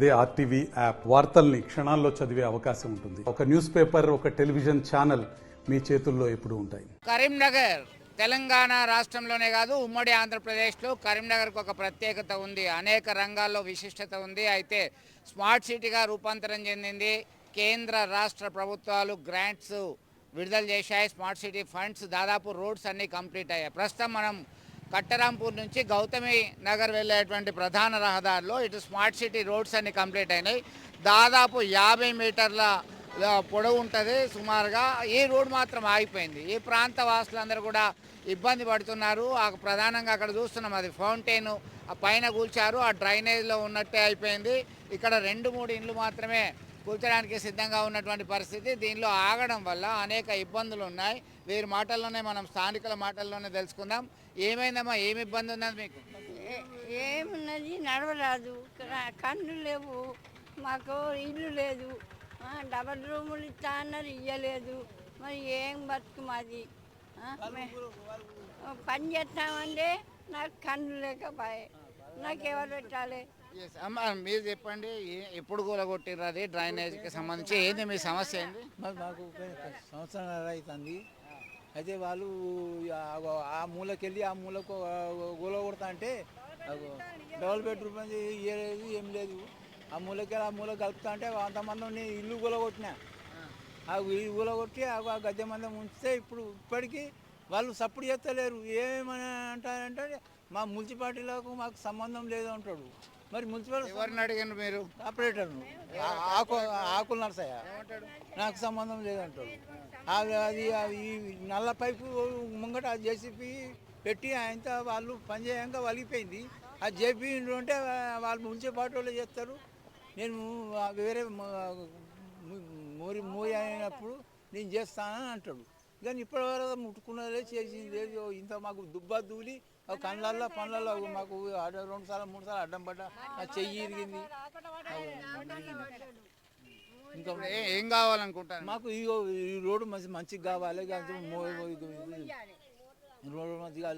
అదే RTV app వార్తల్ని క్షణాల్లో చదివే అవకాశం ఉంటుంది. ఒక న్యూస్ పేపర్, ఒక టెలివిజన్ ఛానల్ మీ చేతుల్లో ఎప్పుడూ ఉంటాయి. కరీంనగర్ తెలంగాణ రాష్ట్రంలోనే కాదు, ఉమ్మడి ఆంధ్రప్రదేశ్లో కరీంనగర్కు ఒక ప్రత్యేకత ఉంది. అనేక రంగాల్లో విశిష్టత ఉంది. అయితే స్మార్ట్ సిటీగా రూపాంతరం చెందింది. కేంద్ర రాష్ట్ర ప్రభుత్వాలు గ్రాంట్స్ విడుదల చేశాయి. స్మార్ట్ సిటీ ఫండ్స్, దాదాపు రోడ్స్ అన్నీ కంప్లీట్ అయ్యాయి. ప్రస్తుతం మనం కట్టరాంపూర్ నుంచి గౌతమి నగర్ వెళ్ళేటువంటి ప్రధాన రహదారిలో ఇటు స్మార్ట్ సిటీ రోడ్స్ అన్ని కంప్లీట్ అయినాయి. దాదాపు 50 మీటర్ల పొడవు ఉంటుంది సుమారుగా. ఈ రోడ్ మాత్రం ఆగిపోయింది. ఈ ప్రాంత వాసులందరూ కూడా ఇబ్బంది పడుతున్నారు. ప్రధానంగా అక్కడ చూస్తున్నాం, అది ఫౌంటైన్ ఆ పైన కూల్చారు, ఆ డ్రైనేజ్లో ఉన్నట్టే అయిపోయింది. ఇక్కడ 2-3 ఇండ్లు మాత్రమే కూల్చడానికి సిద్ధంగా ఉన్నటువంటి పరిస్థితి. దీనిలో ఆగడం వల్ల అనేక ఇబ్బందులు ఉన్నాయి. వీరి మాటల్లోనే మనం స్థానికుల మాటల్లోనే తెలుసుకుందాం. ఏమైందమ్మా, ఏమి ఇబ్బంది ఉన్నది మీకు? ఏమున్నది, నడవరాదు, కన్ను లేవు, మాకు ఇల్లు లేదు, డబల్ రూములు ఇస్తా అన్నారు, ఇయ్యలేదు. మరి ఏం బతుకు మాది? పని చేస్తామంటే నాకు కన్ను లేకపోయే, నాకు ఎవరు పెట్టాలి? అమ్మ మీరు చెప్పండి, ఎప్పుడు కూలగొట్టిర్రు? అది డ్రైనేజ్కి సంబంధించి ఏంది మీ సమస్య? ఏంది? మాకు సంవత్సరాలు అవుతుంది. అయితే వాళ్ళు ఆ మూలకెళ్ళి ఆ మూలకు గోల కొడతా అంటే డబుల్ బెడ్రూమ్ అని ఇయ్యలేదు, ఏం లేదు. ఆ మూలకెళ్ళి ఆ మూల కలుపుతా అంటే అంతమంది ఇల్లు గోల కొట్టినా, ఆ ఇల్లు గోల కొట్టి ఆ గద్దె మందం ఉంచితే ఇప్పటికీ వాళ్ళు సపోర్ట్ చేస్తలేరు. ఏమని అంటారంటే మా మున్సిపాలిటీలకు మాకు సంబంధం లేదు అంటాడు. మరి మున్సిపల్ ఎవరిని అడిగారు మీరు? ఆపరేటర్ను, ఆకులు నర్సయ్య, నాకు సంబంధం లేదంటాడు. అది ఈ నల్ల పైపు ముంగట జేసీపీ పెట్టి ఆయనతో వాళ్ళు పనిచేయంగా వలిగిపోయింది. అది జేపీ అంటే వాళ్ళు మున్సిపాలిటీ వాళ్ళు చేస్తారు. నేను వేరే మోరి అయినప్పుడు నేను చేస్తానని అంటాడు. కానీ ఇప్పటివరకు ముట్టుకున్నదే చేసింది లేదు. ఇంత మాకు దుబ్బా దూలి కళ్ళల్లో పనులలో మాకు 2 సార్లు 3 సార్లు అడ్డం పడ్డా, చెయ్యి ఇరిగింది. ఇంకా ఏం కావాలనుకుంటారు మాకు? ఈ రోడ్డు మంచిగా కావాలి, రోడ్డు మంచిగా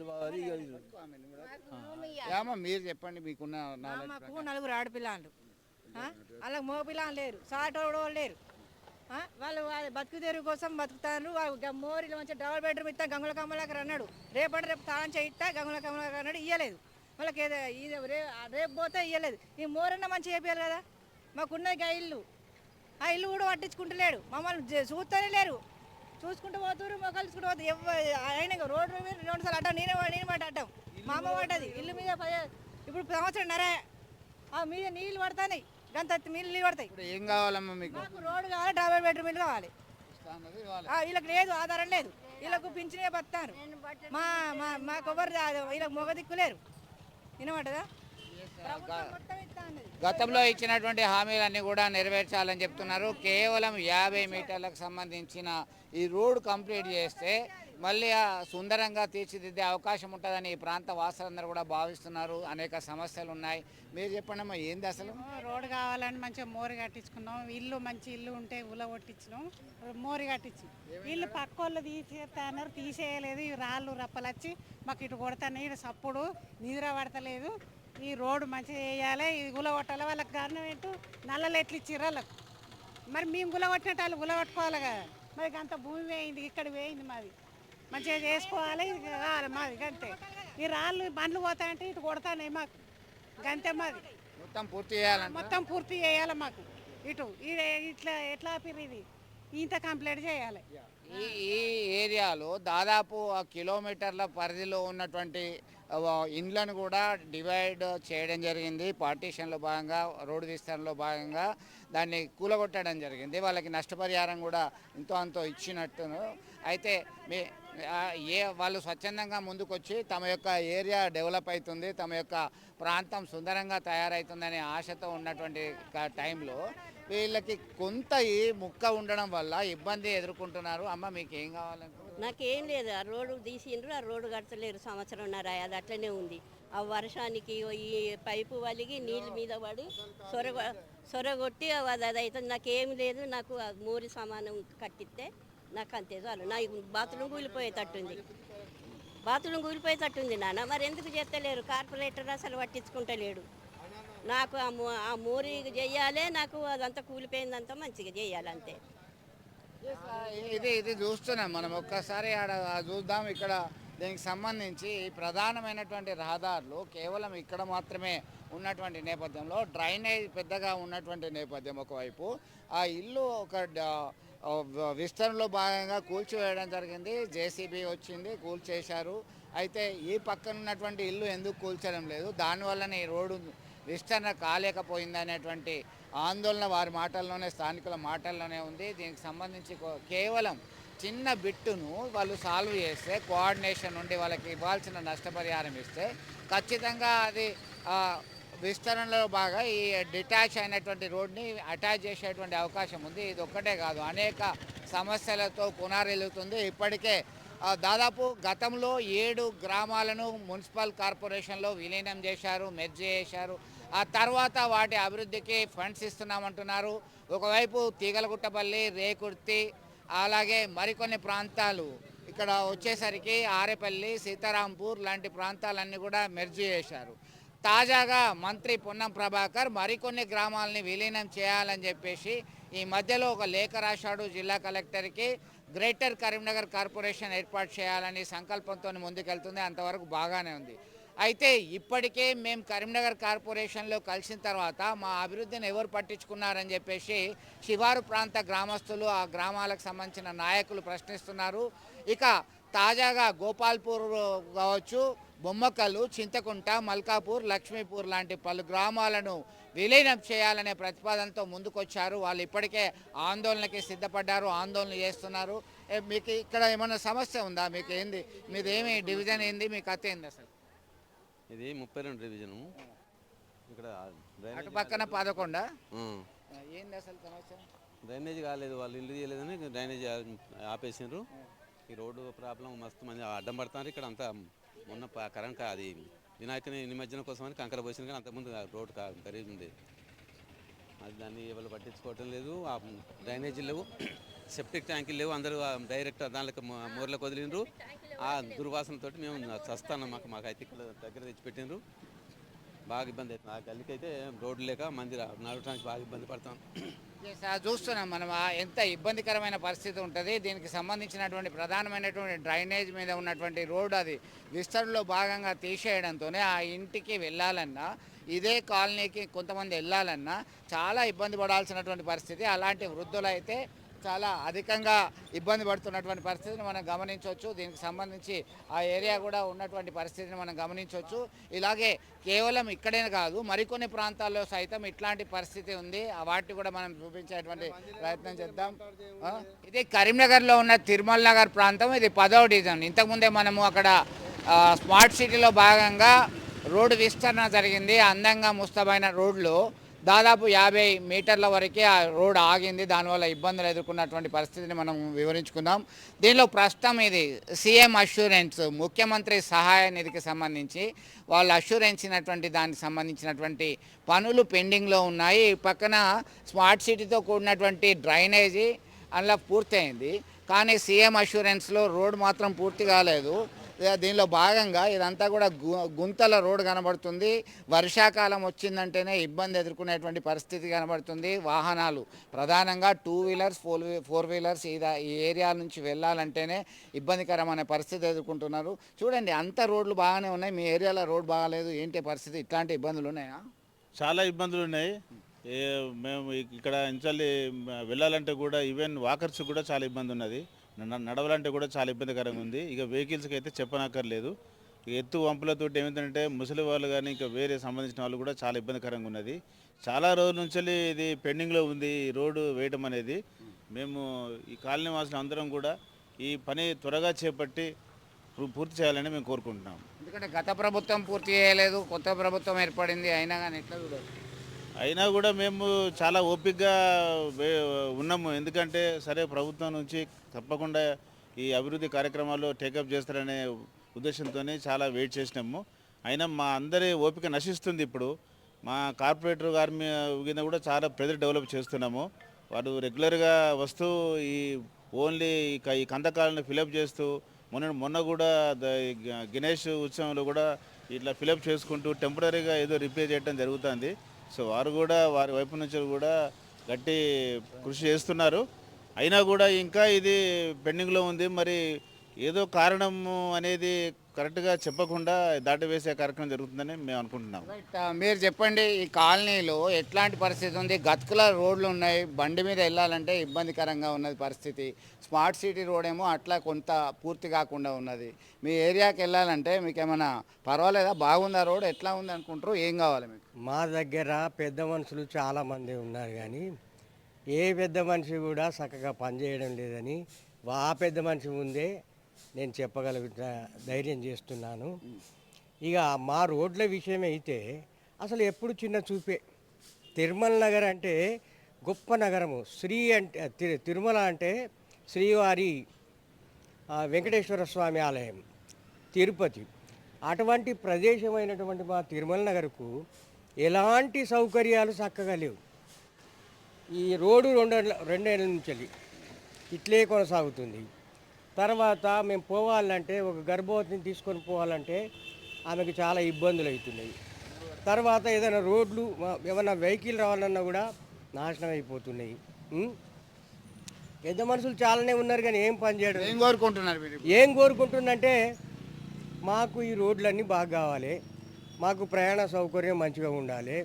కావాలి. మీరు చెప్పండి, మీకున్న మాకు 4 ఆడపిల్లలు, అలా మగ పిల్లలు లేరు, సాటోడు లేరు. వాళ్ళు బతుకు తెరుగు కోసం బతుకుతారు. మోరీలు మంచిగా డబల్ బెడ్రూమ్ ఇస్తా గంగుల కమ్మలాకర్ అన్నాడు. రేపు తాళం చేయిస్తా గంగుల కమ్మలాకర్ అన్నాడు, ఇవ్వలేదు. వాళ్ళకి రేపు పోతే ఇవ్వలేదు. ఈ మోరన్న మంచిగా చెప్పారు కదా. మాకున్నది ఇల్లు, ఆ ఇల్లు కూడా పట్టించుకుంటలేడు. మమ్మల్ని చూస్తూనే లేరు. చూసుకుంటూ పోతున్నారు, మొక్కలు చూసుకుంటూ పోతుంది. అయినా రోడ్డు మీద 2 సార్లు అడ్డం, నేను మాట అడ్డం, మా అమ్మ పడ్డది. ఇల్లు మీద ఇప్పుడు సంవత్సరం నరే ఆ మీద నీళ్ళు పడతాయి, గంత నీళ్ళు పడతాయి. ఏం కావాలమ్మా మీకు? మాకు రోడ్డు కావాలి, డబల్ బెడ్రూమ్ ఇల్లు కావాలి. వీళ్ళకి లేదు, ఆధారం లేదు. వీళ్ళకు పింఛనే బతారు. మాకు ఎవరు వీళ్ళకి మొగ దిక్కులేరు. వినమాటదా? గతంలో ఇచ్చినటువంటి హామీలన్నీ కూడా నెరవేర్చాలని చెప్తున్నారు. కేవలం 50 మీటర్లకు సంబంధించిన ఈ రోడ్ కంప్లీట్ చేస్తే మళ్ళీ సుందరంగా తీర్చిదిద్దే అవకాశం ఉంటుందని ఈ ప్రాంత వాసులందరూ కూడా భావిస్తున్నారు. అనేక సమస్యలు ఉన్నాయి. మీరు చెప్పండి అమ్మా, ఏంది అసలు? రోడ్డు కావాలని మంచిగా మోరి కట్టించుకున్నాం. ఇల్లు మంచి ఇల్లు ఉంటే ఉల కొట్టించినాం, మోరి కట్టించాం. ఇల్లు పక్క వాళ్ళు తీసేస్తున్నారు, తీసేయలేదు. ఈ రాళ్ళు రప్పలొచ్చి మాకు ఇటు కొడతాయి, ఇటు సప్పుడు నిద్ర పడతలేదు. ఈ రోడ్డు మంచిగా వేయాలి, ఈ గుల కొట్టాలి. వాళ్ళకి గవర్నమెంట్ నల్లలు ఎట్లు ఇచ్చిర్రు వాళ్ళకు. మరి మేము గుల కొట్టినట్టు వాళ్ళు గుల కొట్టుకోవాలి కదా. మరి అంత భూమి వేయింది, ఇక్కడ వేయింది, మాది మంచిగా చేసుకోవాలి. ఇది కావాలి మాది, గంతే. ఈ రాళ్ళు బండ్లు పోతాయంటే ఇటు కొడతాయి మాకు, గంతే. మాది మొత్తం పూర్తి చేయాలి, మొత్తం పూర్తి చేయాలి మాకు. ఇటు ఇట్లా ఎట్లా ఆపిర్రు, ఇది ఇంత కంప్లీట్ చేయాలి. ఈ ఏరియాలో దాదాపు కిలోమీటర్ల పరిధిలో ఉన్నటువంటి ఇండ్లను కూడా డివైడ్ చేయడం జరిగింది. పార్టీషన్లో భాగంగా, రోడ్డు విస్తరణలో భాగంగా దాన్ని కూలగొట్టడం జరిగింది. వాళ్ళకి నష్టపరిహారం కూడా ఎంతో అంతో ఇచ్చినట్టును. అయితే వాళ్ళు స్వచ్ఛందంగా ముందుకొచ్చి తమ యొక్క ఏరియా డెవలప్ అవుతుంది, తమ యొక్క ప్రాంతం సుందరంగా తయారవుతుందనే ఆశతో ఉన్నటువంటి టైంలో వీళ్ళకి కొంత ఈ ముక్క ఉండడం వల్ల ఇబ్బంది ఎదుర్కొంటున్నారు. అమ్మ మీకు ఏం కావాలంటే? నాకేం లేదు, ఆ రోడ్డు తీసిండ్రు, ఆ రోడ్డు కడతలేరు. సంవత్సరంన్నర అది అట్లనే ఉంది. ఆ వర్షానికి ఈ పైపు వలిగి నీళ్ళ మీద పడి సొరగొట్టి అది అవుతుంది. నాకేం లేదు, నాకు మోరి సమానం కట్టిస్తే నాకు అంతే చాలు. నా బాత్రూమ్ కూలిపోయేటట్టుంది, బాత్రూమ్ కూలిపోయేటట్టుంది నాన్న. మరి ఎందుకు చేస్తలేరు? కార్పొరేటర్ అసలు పట్టించుకుంటలేడు. నాకు ఆ మోరీ చేయాలి, నాకు అదంతా కూలిపోయిందంతా మంచిగా చేయాలి అంతే. ఇది చూస్తున్నాం మనం. ఒక్కసారి ఆడ చూద్దాం. ఇక్కడ దీనికి సంబంధించి ప్రధానమైనటువంటి రహదారులు కేవలం ఇక్కడ మాత్రమే ఉన్నటువంటి నేపథ్యంలో డ్రైనేజ్ పెద్దగా ఉన్నటువంటి నేపథ్యం ఒకవైపు, ఆ ఇల్లు ఒక విస్తరణలో భాగంగా కూల్చివేయడం జరిగింది. జేసీబీ వచ్చింది, కూల్చేశారు. అయితే ఈ పక్కన ఉన్నటువంటి ఇల్లు ఎందుకు కూల్చడం లేదు, దానివల్లనే ఈ రోడ్డు విస్తరణ కాలేకపోయింది అనేటువంటి ఆందోళన వారి మాటల్లోనే, స్థానికుల మాటల్లోనే ఉంది. దీనికి సంబంధించి కేవలం చిన్న బిట్టును వాళ్ళు సాల్వ్ చేస్తే, కోఆర్డినేషన్ నుండి వాళ్ళకి ఇవ్వాల్సిన నష్టపరిహారం ఇస్తే ఖచ్చితంగా అది విస్తరణలో బాగా ఈ డిటాచ్ అయినటువంటి రోడ్ని అటాచ్ చేసేటువంటి అవకాశం ఉంది. ఇది ఒక్కటే కాదు, అనేక సమస్యలతో పునారెలుగుతుంది. ఇప్పటికే దాదాపు గతంలో 7 గ్రామాలను మున్సిపల్ కార్పొరేషన్లో విలీనం చేశారు, మెర్జ్ చేశారు. ఆ తర్వాత వాటి అభివృద్ధికి ఫండ్స్ ఇస్తున్నామంటున్నారు. ఒకవైపు తీగలగుట్టపల్లి, రేకుర్తి, అలాగే మరికొన్ని ప్రాంతాలు ఇక్కడ వచ్చేసరికి ఆరేపల్లి, సీతారాంపూర్ లాంటి ప్రాంతాలన్నీ కూడా మెర్జ్ చేశారు. తాజాగా మంత్రి పొన్నం ప్రభాకర్ మరికొన్ని గ్రామాలని విలీనం చేయాలని చెప్పేసి ఈ మధ్యలో ఒక లేఖ రాశాడు జిల్లా కలెక్టర్కి. గ్రేటర్ కరీంనగర్ కార్పొరేషన్ ఏర్పాటు చేయాలని సంకల్పంతో ముందుకెళ్తుంది. అంతవరకు బాగానే ఉంది. అయితే ఇప్పటికే మేము కరీంనగర్ కార్పొరేషన్లో కలిసిన తర్వాత మా అభివృద్ధిని ఎవరు పట్టించుకున్నారని చెప్పేసి శివారు ప్రాంత గ్రామస్తులు, ఆ గ్రామాలకు సంబంధించిన నాయకులు ప్రశ్నిస్తున్నారు. ఇక తాజాగా గోపాల్పూర్ కావచ్చు, బొమ్మకల్లు, చింతకుంట, మల్కాపూర్, లక్ష్మీపూర్ లాంటి పలు గ్రామాలను విలీనం చేయాలనే ప్రతిపాదనతో ముందుకొచ్చారు. వాళ్ళు ఇప్పటికే ఆందోళనకి సిద్ధపడ్డారు, ఆందోళన చేస్తున్నారు. మీకు ఇక్కడ ఏమైనా సమస్య ఉందా? మీకు ఏంది, మీదేమి డివిజన్ ఏంది, మీ కథ ఏంది అసలు? ఇది 32 డివిజను. ఇక్కడ అటు పక్కన 11. ఏంది అసలు సమస్య? డ్రైనేజ్ కాలేదు, వాళ్ళు ఇల్లు చేయలేదని డ్రైనేజ్ ఆపేసినారు. ఈ రోడ్డు ప్రాబ్లం మస్తు మంది అడ్డం పడుతున్నారు. ఇక్కడ అంతా మొన్న కరెంట్ అది వినాయకుని నిమజ్జనం కోసం అని కంకర పోసింది, కానీ అంతకుముందు రోడ్డు ఖరీదు ఉంది. అది దాన్ని ఎవరు పట్టించుకోవటం లేదు. ఆ డ్రైనేజీలు లేవు, సెప్టిక్ ట్యాంకులు లేవు. అందరూ డైరెక్ట్ దానికి మోర్లకు వదిలిండ్రు. ఆ దుర్వాసనతో మేము చస్తాను. మాకైతే ఇక్కడ దగ్గర తెచ్చిపెట్టిండ్రు. బాగా ఇబ్బంది అవుతుంది. ఆ గల్లీకైతే రోడ్డు లేక మంది నడవడానికి బాగా ఇబ్బంది పడతాం. చూస్తున్నాం మనం ఎంత ఇబ్బందికరమైన పరిస్థితి ఉంటుంది. దీనికి సంబంధించినటువంటి ప్రధానమైనటువంటి డ్రైనేజ్ మీద ఉన్నటువంటి రోడ్డు అది విస్తరణలో భాగంగా తీసేయడంతోనే ఆ ఇంటికి వెళ్ళాలన్నా, ఇదే కాలనీకి కొంతమంది వెళ్ళాలన్నా చాలా ఇబ్బంది పడాల్సినటువంటి పరిస్థితి. అలాంటి వృద్ధులు అయితే చాలా అధికంగా ఇబ్బంది పడుతున్నటువంటి పరిస్థితిని మనం గమనించవచ్చు. దీనికి సంబంధించి ఆ ఏరియా కూడా ఉన్నటువంటి పరిస్థితిని మనం గమనించవచ్చు. ఇలాగే కేవలం ఇక్కడే కాదు, మరికొన్ని ప్రాంతాల్లో సైతం ఇట్లాంటి పరిస్థితి ఉంది. వాటిని కూడా మనం చూపించేటువంటి ప్రయత్నం చేద్దాం. ఇది కరీంనగర్లో ఉన్న తిరుమల నగర్ ప్రాంతం. ఇది 10వ డివిజన్. ఇంతకుముందే మనము అక్కడ స్మార్ట్ సిటీలో భాగంగా రోడ్డు విస్తరణ జరిగింది. అందంగా ముస్తమైన రోడ్లు దాదాపు 50 మీటర్ల వరకే ఆ రోడ్ ఆగింది. దానివల్ల ఇబ్బందులు ఎదుర్కొన్నటువంటి పరిస్థితిని మనం వివరించుకుందాం. దీనిలో ప్రస్తుతం ఇది సీఎం అష్యూరెన్స్, ముఖ్యమంత్రి సహాయ నిధికి సంబంధించి వాళ్ళు అష్యూరెన్స్ ఇచ్చినటువంటి దానికి సంబంధించినటువంటి పనులు పెండింగ్లో ఉన్నాయి. ఈ పక్కన స్మార్ట్ సిటీతో కూడినటువంటి డ్రైనేజీ అందులో పూర్తయింది, కానీ సీఎం అష్యూరెన్స్లో రోడ్ మాత్రం పూర్తి కాలేదు. దీనిలో భాగంగా ఇదంతా కూడా గుంతల రోడ్డు కనబడుతుంది. వర్షాకాలం వచ్చిందంటేనే ఇబ్బంది ఎదుర్కొనేటువంటి పరిస్థితి కనబడుతుంది. వాహనాలు ప్రధానంగా 2 వీలర్స్ 4 వీలర్స్ ఈ ఏరియా నుంచి వెళ్ళాలంటేనే ఇబ్బందికరమైన పరిస్థితి ఎదుర్కొంటున్నారు. చూడండి, అంత రోడ్లు బాగానే ఉన్నాయి, మీ ఏరియాలో రోడ్ బాగాలేదు. ఏంటి పరిస్థితి? ఇట్లాంటి ఇబ్బందులు ఉన్నాయా? చాలా ఇబ్బందులు ఉన్నాయి. మేము ఇక్కడ ఇంచాలి వెళ్ళాలంటే కూడా ఈవెన్ వాకర్స్ కూడా చాలా ఇబ్బంది ఉన్నది. నడవాలంటే కూడా చాలా ఇబ్బందికరంగా ఉంది. ఇక వెహికల్స్కి అయితే చెప్పనక్కర్లేదు. ఎత్తు వంపులతో ఏమిటంటే ముసలి వాళ్ళు కానీ ఇంకా వేరే సంబంధించిన వాళ్ళు కూడా చాలా ఇబ్బందికరంగా ఉన్నది. చాలా రోజుల నుంచి ఇది పెండింగ్లో ఉంది ఈ రోడ్డు వేయడం అనేది. మేము ఈ కాలనీ వాసులు అందరం కూడా ఈ పని త్వరగా చేపట్టి పూర్తి చేయాలని మేము కోరుకుంటున్నాం. ఎందుకంటే గత ప్రభుత్వం పూర్తి చేయలేదు, కొత్త ప్రభుత్వం ఏర్పడింది, అయినా కానీ ఎట్లా చూడాలి? అయినా కూడా మేము చాలా ఓపికగా ఉన్నాము. ఎందుకంటే సరే ప్రభుత్వం నుంచి తప్పకుండా ఈ అభివృద్ధి కార్యక్రమాల్లో టేకప్ చేస్తారనే ఉద్దేశంతో చాలా వెయిట్ చేసినాము. అయినా మా అందరి ఓపిక నశిస్తుంది. ఇప్పుడు మా కార్పొరేటర్ గారి మీద కూడా చాలా ప్రెజర్ డెవలప్ చేస్తున్నాము. వారు రెగ్యులర్గా వస్తూ ఈ ఓన్లీ ఈ కందకాలను ఫిలప్ చేస్తూ మొన్న కూడా గణేష్ ఉత్సవంలో కూడా ఇట్లా ఫిలప్ చేసుకుంటూ టెంపరీగా ఏదో రిపేర్ చేయడం జరుగుతుంది. సో వారు కూడా వారి వైపు నుంచి కూడా గట్టి కృషి చేస్తున్నారు. అయినా కూడా ఇంకా ఇది పెండింగ్లో ఉంది. మరి ఏదో కారణము అనేది కరెక్ట్గా చెప్పకుండా దాటివేసే కార్యక్రమం జరుగుతుందని మేము అనుకుంటున్నాం. రైట్. మీరు చెప్పండి, ఈ కాలనీలో ఎట్లాంటి పరిస్థితి ఉంది? గతుకుల రోడ్లు ఉన్నాయి, బండి మీద వెళ్ళాలంటే ఇబ్బందికరంగా ఉన్నది పరిస్థితి. స్మార్ట్ సిటీ రోడ్ ఏమో అట్లా కొంత పూర్తి కాకుండా ఉన్నది. మీ ఏరియాకి వెళ్ళాలంటే మీకు ఏమైనా పర్వాలేదా? బాగుందా రోడ్? ఎట్లా ఉంది అనుకుంటారు? ఏం కావాలి మీకు? మా దగ్గర పెద్ద మనుషులు చాలామంది ఉన్నారు, కానీ ఏ పెద్ద మనిషి కూడా చక్కగా పనిచేయడం లేదని ఆ పెద్ద మనిషి ముందే నేను చెప్పగలుగుతా, ధైర్యం చేస్తున్నాను. ఇక మా రోడ్ల విషయం అయితే అసలు ఎప్పుడు చిన్న చూపే. తిరుమల నగర్ అంటే గొప్ప నగరము. శ్రీ అంటే తిరుమల అంటే శ్రీవారి వెంకటేశ్వర స్వామి ఆలయం, తిరుపతి. అటువంటి ప్రదేశమైనటువంటి మా తిరుమల నగర్కు ఎలాంటి సౌకర్యాలు చక్కగా లేవు. ఈ రోడ్డు రెండేళ్ళ నుంచి ఇట్లే కొనసాగుతుంది. తర్వాత మేము పోవాలంటే ఒక గర్భవతిని తీసుకొని పోవాలంటే ఆమెకు చాలా ఇబ్బందులు అవుతున్నాయి. తర్వాత ఏదైనా రోడ్లు ఏమైనా వెహికల్ రావాలన్నా కూడా నాశనం అయిపోతున్నాయి. పెద్ద మనుషులు చాలానే ఉన్నారు, కానీ ఏం పని చేయడం. ఏం కోరుకుంటున్నారు మీరు? ఏం కోరుకుంటుందంటే మాకు ఈ రోడ్లన్నీ బాగా కావాలి, మాకు ప్రయాణ సౌకర్యం మంచిగా ఉండాలి,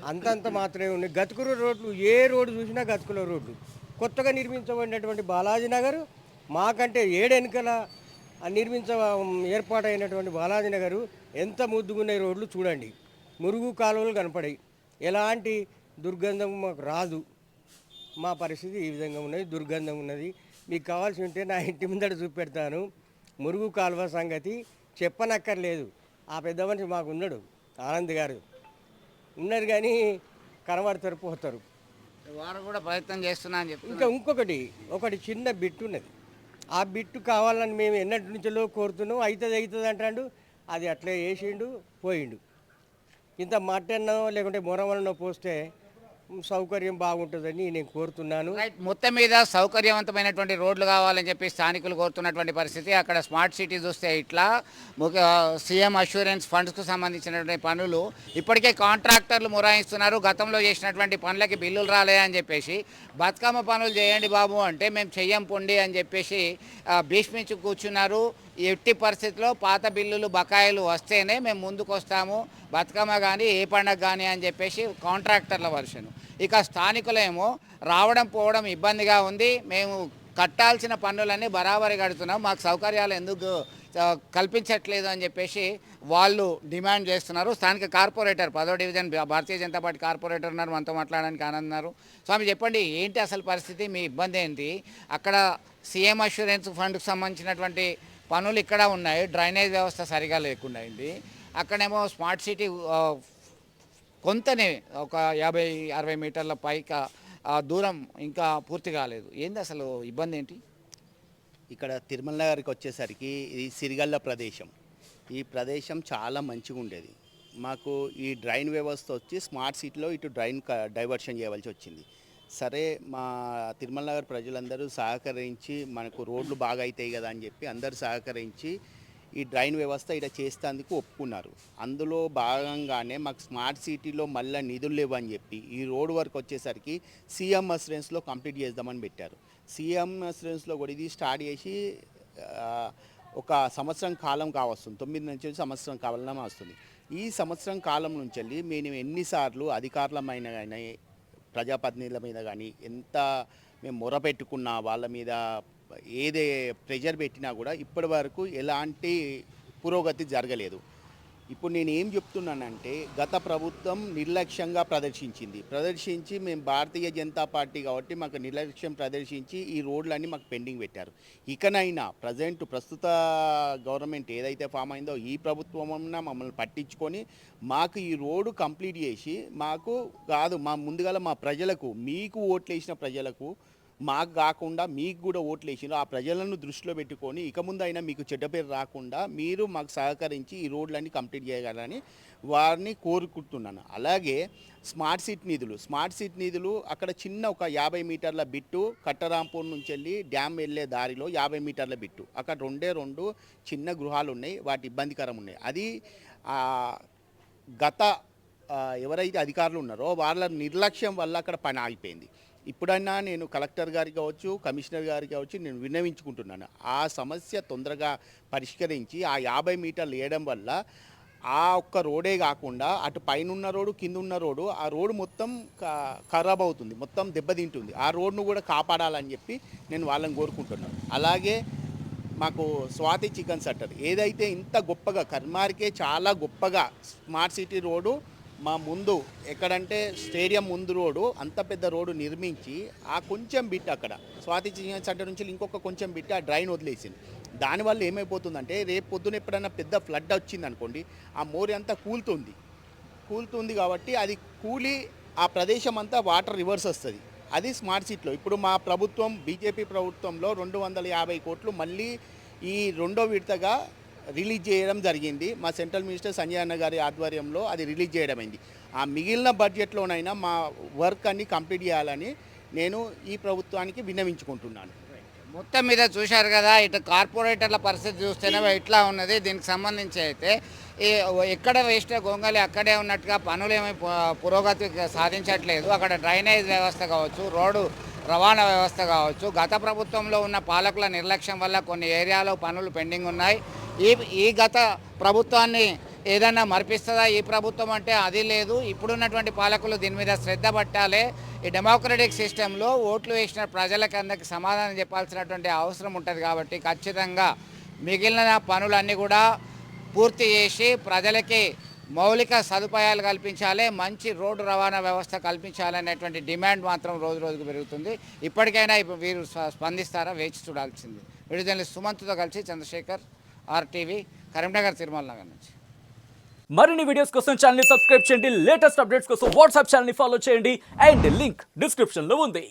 అంతంత మాత్రమే ఉన్నాయి. గతుకుల రోడ్లు, ఏ రోడ్డు చూసినా గతుకుల రోడ్లు. కొత్తగా నిర్మించబడినటువంటి బాలాజీ నగర్ మాకంటే ఏడెనకల ఏర్పాటైనటువంటి బాలాజీ నగరు ఎంత ముద్దుగున్నాయి రోడ్లు చూడండి. మురుగు కాలువలు కనపడాయి, ఎలాంటి దుర్గంధం మాకు రాదు. మా పరిస్థితి ఈ విధంగా ఉన్నది, దుర్గంధం ఉన్నది. మీకు కావాల్సి ఉంటే నా ఇంటి ముందట చూపెడతాను. మురుగు కాలువ సంగతి చెప్పనక్కర్లేదు. ఆ పెద్ద మనిషి మాకు ఉన్నాడు, ఆనంద్ గారు ఉన్నారు, కానీ కనబడతారు పోతారు. వారు కూడా ప్రయత్నం చేస్తున్నా అని చెప్పి. ఇంకా ఒకటి చిన్న బిట్టు ఉన్నది. ఆ బిట్టు కావాలని మేము ఎన్నటి నుంచో కోరుతున్నాం. అవుతుంది అంటాడు, అది అట్లే వేసిండు పోయిండు. ఇంత మట్టన్నో లేకుంటే మొరమన్నో పోస్తే సౌకర్యం బాగుంటుందని నేను కోరుతున్నాను. రైట్. మొత్తం మీద సౌకర్యవంతమైనటువంటి రోడ్లు కావాలని చెప్పి స్థానికులు కోరుతున్నటువంటి పరిస్థితి. అక్కడ స్మార్ట్ సిటీ చూస్తే ఇట్లా సీఎం అష్యూరెన్స్ ఫండ్స్కు సంబంధించినటువంటి పనులు ఇప్పటికే కాంట్రాక్టర్లు మొరాయిస్తున్నారు. గతంలో చేసినటువంటి పనులకి బిల్లులు రాలేదని చెప్పేసి బతుకమ్మ పనులు చేయండి బాబు అంటే మేము చెయ్యం పొండి అని చెప్పేసి భీష్మించి కూర్చున్నారు. ఎట్టి పరిస్థితిలో పాత బిల్లులు బకాయిలు వస్తేనే మేము ముందుకు వస్తాము, బతుకమ్మ కానీ ఏ పండగ కానీ అని చెప్పేసి కాంట్రాక్టర్ల వర్షను. ఇక స్థానికులేమో రావడం పోవడం ఇబ్బందిగా ఉంది, మేము కట్టాల్సిన పన్నులన్నీ బరాబరి కడుతున్నాం, మాకు సౌకర్యాలు ఎందుకు కల్పించట్లేదు అని చెప్పేసి వాళ్ళు డిమాండ్ చేస్తున్నారు. స్థానిక కార్పొరేటర్ 10వ division Bharatiya Janata party corporator ఉన్నారు, మనతో మాట్లాడడానికి ఆనంద్ ఉన్నారు. స్వామి చెప్పండి, ఏంటి అసలు పరిస్థితి, మీ ఇబ్బంది ఏంటి? అక్కడ సీఎం అష్యూరెన్స్ ఫండ్కి సంబంధించినటువంటి పనులు ఇక్కడ ఉన్నాయి, డ్రైనేజ్ వ్యవస్థ సరిగా లేకుండా అయింది. అక్కడేమో స్మార్ట్ సిటీ కొంతనే ఒక 50-60 మీటర్ల పైగా దూరం ఇంకా పూర్తి కాలేదు. ఏంది అసలు ఇబ్బంది ఏంటి? ఇక్కడ తిరుమల నగర్కి వచ్చేసరికి ఇది సిరిగల్ల ప్రదేశం. ఈ ప్రదేశం చాలా మంచిగా ఉండేది. మాకు ఈ డ్రైన్ వ్యవస్థ వచ్చి స్మార్ట్ సిటీలో ఇటు డ్రైన్ డైవర్షన్ చేయవలసి వచ్చింది. సరే, మా తిరుమల నగర్ ప్రజలందరూ సహకరించి మనకు రోడ్లు బాగా అవుతాయి కదా అని చెప్పి అందరూ సహకరించి ఈ డ్రైన్ వ్యవస్థ ఇక్కడ చేసేందుకు ఒప్పుకున్నారు. అందులో భాగంగానే మాకు స్మార్ట్ సిటీలో మళ్ళీ నిధులు లేవని చెప్పి ఈ రోడ్ వర్క్ వచ్చేసరికి సీఎం అస్యూరెన్స్లో కంప్లీట్ చేద్దామని పెట్టారు. సీఎం అస్యూరెన్స్లో కూడా ఇది స్టార్ట్ చేసి ఒక సంవత్సరం కాలం కావస్తుంది, 9 నుంచి సంవత్సరం కాలం వస్తుంది. ఈ సంవత్సరం కాలం నుంచి వెళ్ళి మేము ఎన్నిసార్లు అధికారులమైన కానీ ప్రజాప్రతినిధుల మీద కానీ ఎంత మేము మొరపెట్టుకున్నా, వాళ్ళ మీద ఏదే ప్రెజర్ పెట్టినా కూడా ఇప్పటి వరకు ఎలాంటి పురోగతి జరగలేదు. ఇప్పుడు నేను ఏం చెప్తున్నానంటే, గత ప్రభుత్వం నిర్లక్ష్యంగా ప్రదర్శించి మేము భారతీయ జనతా పార్టీ కాబట్టి మాకు నిర్లక్ష్యం ప్రదర్శించి ఈ రోడ్లన్నీ మాకు పెండింగ్ పెట్టారు. ఇకనైనా ప్రస్తుత గవర్నమెంట్ ఏదైతే ఫామ్ అయిందో ఈ ప్రభుత్వం మమ్మల్ని పట్టించుకొని మాకు ఈ రోడ్డు కంప్లీట్ చేసి, మాకు కాదు ముందుగా మా ప్రజలకు, మీకు ఓట్లు వేసిన ప్రజలకు, మాకు కాకుండా మీకు కూడా ఓట్లు వేసినారు, ఆ ప్రజలను దృష్టిలో పెట్టుకొని ఇక ముందు అయినా మీకు చెడ్డ పేరు రాకుండా మీరు మాకు సహకరించి ఈ రోడ్లన్నీ కంప్లీట్ చేయగలరని వారిని కోరుకుంటున్నాను. అలాగే స్మార్ట్ సిటీ నిధులు అక్కడ చిన్న ఒక 50 మీటర్ల బిట్టు, కట్టరాంపూర్ నుంచి వెళ్ళి డ్యామ్ వెళ్ళే దారిలో 50 మీటర్ల బిట్టు, అక్కడ 2 చిన్న గృహాలు ఉన్నాయి, వాటి ఇబ్బందికరం ఉన్నాయి. అది గత ఎవరైతే అధికారులు ఉన్నారో వాళ్ళ నిర్లక్ష్యం వల్ల అక్కడ పని ఆగిపోయింది. ఇప్పుడైనా నేను కలెక్టర్ గారికి కావచ్చు, కమిషనర్ గారికి కావచ్చు నేను విన్నవించుకుంటున్నాను. ఆ సమస్య తొందరగా పరిష్కరించి ఆ 50 మీటర్లు వేయడం వల్ల ఆ ఒక్క రోడే కాకుండా అటు పైన ఉన్న రోడ్డు, కింద ఉన్న రోడ్డు, ఆ రోడ్డు మొత్తం ఖరాబ్ అవుతుంది, మొత్తం దెబ్బతింటుంది. ఆ రోడ్ను కూడా కాపాడాలని చెప్పి నేను వాళ్ళని కోరుకుంటున్నాను. అలాగే మాకు స్వాతి చికెన్ సెంటర్ ఏదైతే ఇంత గొప్పగా కర్మార్కే చాలా గొప్పగా స్మార్ట్ సిటీ రోడ్డు మా ముందు ఎక్కడంటే స్టేడియం ముందు రోడ్డు అంత పెద్ద రోడ్డు నిర్మించి ఆ కొంచెం బిట్ అక్కడ స్వాతి చికెన్ సెంటర్ నుంచి ఇంకొక కొంచెం బిట్ ఆ డ్రైన్ వదిలేసింది. దానివల్ల ఏమైపోతుందంటే రేపు పొద్దున ఎప్పుడైనా పెద్ద ఫ్లడ్ వచ్చింది అనుకోండి, ఆ మోరి అంతా కూలుతుంది కాబట్టి అది కూలి ఆ ప్రదేశం అంతా వాటర్ రివర్స్ వస్తుంది. అది స్మార్ట్ సిటీలో ఇప్పుడు మా ప్రభుత్వం బీజేపీ ప్రభుత్వంలో 250 కోట్లు మళ్ళీ ఈ రెండో విడతగా రిలీజ్ చేయడం జరిగింది. మా సెంట్రల్ మినిస్టర్ సంజయ్ అన్న గారి ఆధ్వర్యంలో అది రిలీజ్ చేయడమైంది. ఆ మిగిలిన బడ్జెట్లోనైనా మా వర్క్ అన్ని కంప్లీట్ చేయాలని నేను ఈ ప్రభుత్వానికి విన్నవించుకుంటున్నాను. మొత్తం మీద చూశారు కదా, ఇటు కార్పొరేటర్ల పరిస్థితి చూస్తేనే ఇట్లా ఉన్నది. దీనికి సంబంధించి అయితే ఎక్కడ వేస్తే గొంగలి అక్కడే ఉన్నట్టుగా పనులేమీ పురోగతి సాధించట్లేదు. అక్కడ డ్రైనేజ్ వ్యవస్థ కావచ్చు, రోడ్డు రవాణా వ్యవస్థ కావచ్చు, గత ప్రభుత్వంలో ఉన్న పాలకుల నిర్లక్ష్యం వల్ల కొన్ని ఏరియాలో పనులు పెండింగ్ ఉన్నాయి. ఈ గత ప్రభుత్వాన్ని ఏదైనా మరిపిస్తుందా ఈ ప్రభుత్వం అంటే అది లేదు. ఇప్పుడున్నటువంటి పాలకులు దీని మీద శ్రద్ధ పట్టాలి. ఈ డెమోక్రటిక్ సిస్టంలో ఓట్లు వేసిన ప్రజలకి అందరికి సమాధానం చెప్పాల్సినటువంటి అవసరం ఉంటుంది. కాబట్టి ఖచ్చితంగా మిగిలిన పనులన్నీ కూడా పూర్తి చేసి ప్రజలకి మౌలిక సదుపాయాలు కల్పించాలి, మంచి రోడ్డు రవాణా వ్యవస్థ కల్పించాలనేటువంటి డిమాండ్ మాత్రం రోజు రోజుకు పెరుగుతుంది. ఇప్పటికైనా వీరు స్పందిస్తారా వేచి చూడాల్సింది. విడుదల సుమంత్తో కలిసి చంద్రశేఖర్, RTV, కరీంనగర్, తిరుమల నగర్ నుంచి. మరిన్ని వీడియోస్ కోసం ఛానల్ ని సబ్స్క్రైబ్ చేయండి. లేటెస్ట్ అప్డేట్స్ కోసం వాట్సాప్ ఛానల్ ని ఫాలో చేయండి. అండ్ లింక్ డిస్క్రిప్షన్ లో ఉంది.